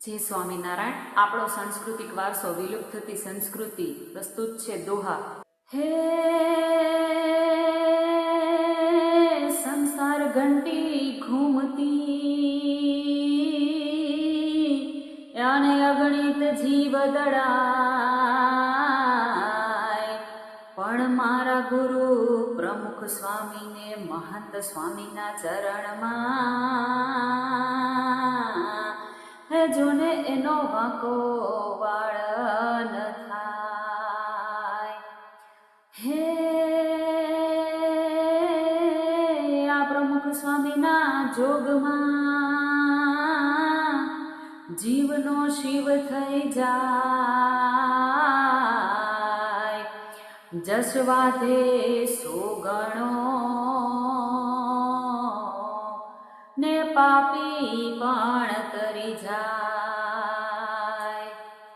જય સ્વામિનારાયણ. આપણો સાંસ્કૃતિક વારસો, વિલુપ્ત થતી સંસ્કૃતિ. પ્રસ્તુત છે દોહા. હે સંસાર ઘંટી ઘૂમતી અને અગણિત જીવ દડાય, પણ મારા ગુરુ પ્રમુખ સ્વામીને મહંત સ્વામીના ચરણમાં જોને એનો વાંકો વાળ ન થાય. હે આ પ્રમુખ સ્વામીના જોગમાં જીવનો શિવ થઈ જાય, જસવાધે સોગણો ને પાપી પણ તરી જાય.